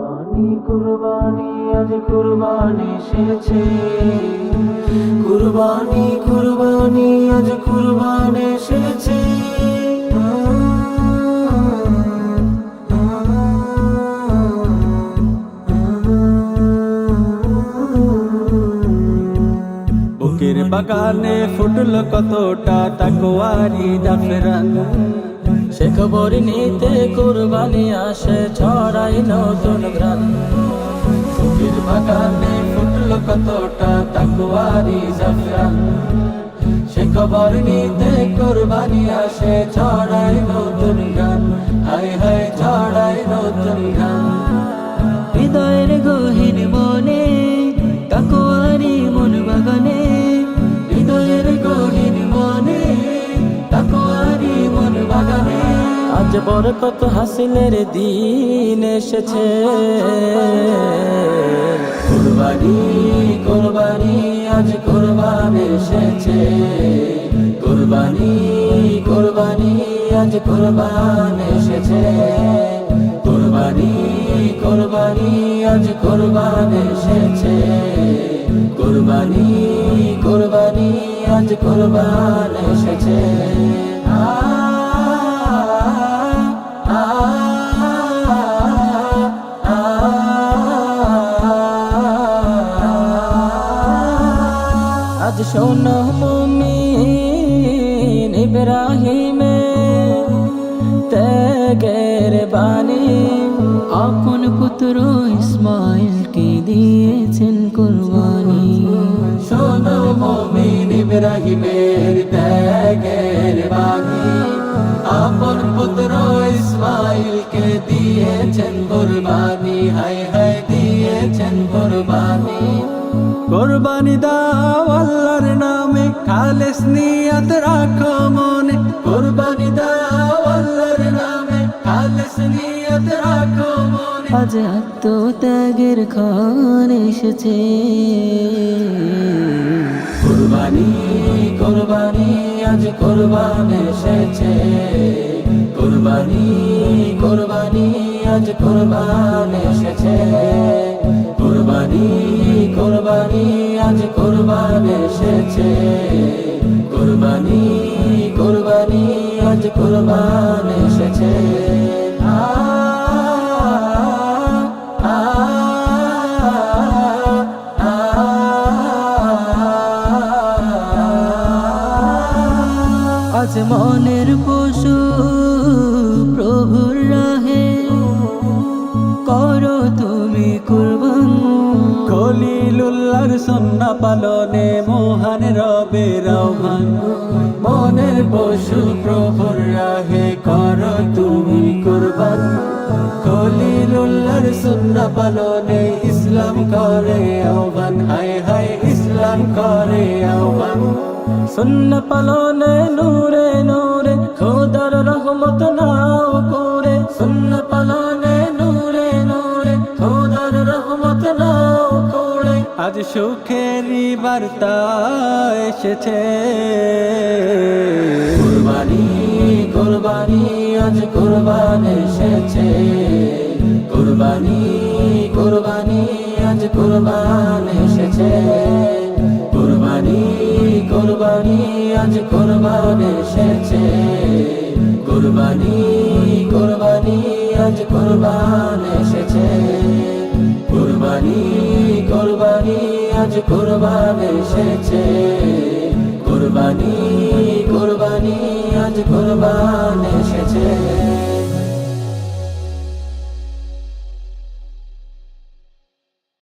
কুরবানি কুরবানি আজ কুরবানি এসেছে, কুরবানি কুরবানি আজ কুরবানি এসেছে। বুকের বাগানে ফুটল কতটা তাকওয়ারি জাফরান, সে খবর নিতে কুরবানি আসে ছড়াই নতুন ঘ্রাণ। বুকের বাগানে ফুটল কতটা তাকওয়ারি জাফরান, সে খবর নিতে কুরবানি আসে ছড়াই নতুন গান। হায় হায় ছড়াই নতুন গান। হৃদয়ের গহীন মনে তাকওয়ারি মন বাগানে, হৃদয়ের গহীন মনে তাকওয়ারি মন বাগানে। আজ বরকত হাসিলের দিন এসেছে। কুরবানি কুরবানি আজ কুরবানি এসেছে, কুরবানি কুরবানি আজ কুরবানি এসেছে। কুরবানি কুরবানি আজ কুরবানি এসেছে, কুরবানি কুরবানি আজ কুরবানি এসেছে। আজ শোনো মুমিন ইব্রাহিমের ত্যাগের বাণী, আপন পুত্র ইসমাইলকে দিয়েছেন কুরবানি। শোনো মুমিন ইব্রাহিমের ত্যাগের বাণী, আপন পুত্র ইসমাইলকে দিয়েছেন কুরবানি। হায় হায় দিয়েছেন কুরবানি। কোরবানি দাও আল্লাহর নামে, খালেস নিয়ত রাখো মনে। কুরবানি দাও আল্লাহর নামে, খালেস নিয়ত রাখো মনে। আজ আত্মত্যাগের ক্ষণ এসেছে। কুরবানি কুরবানি আজ কুরবানি এসেছে, কুরবানি কুরবানি আজ কুরবানি এসেছে। কুরবানি কুরবানি আজ কুরবানি এসেছে, কুরবানি কুরবানি আজ কুরবানি এসেছে। আজ মনের পশু প্রভুর রাহে করো তুমি কুরবান। খলিলুল্লাহর সুন্নাহ পালনে মহান রবের আহ্বান। মনের পশু প্রভুর রাহে করো তুমি কুরবান। খলিলুল্লাহর সুন্নাহ পালনে ইসলাম করে আহ্বান। হায় হায় ইসলাম করে আহ্বান। সুন্নাহ পালনে নূরে নূরে খোদার রহমত নাও করে। সুন্নাহ পালনে নূরে নূরে খোদার রহমত নাও করে। আজ সুখেরই বার্তা এসেছে। কুরবানি কুরবানি আজ কুরবানি এসেছে, কুরবানি কুরবানি আজ কুরবানি এসেছে। কুরবানি কুরবানি আজ কুরবানি এসেছে, কুরবানি কুরবানি আজ কুরবানি এসেছে। কুরবানি কুরবানি আজ কুরবানি এসেছে, কুরবানি কুরবানি আজ কুরবানি এসেছে।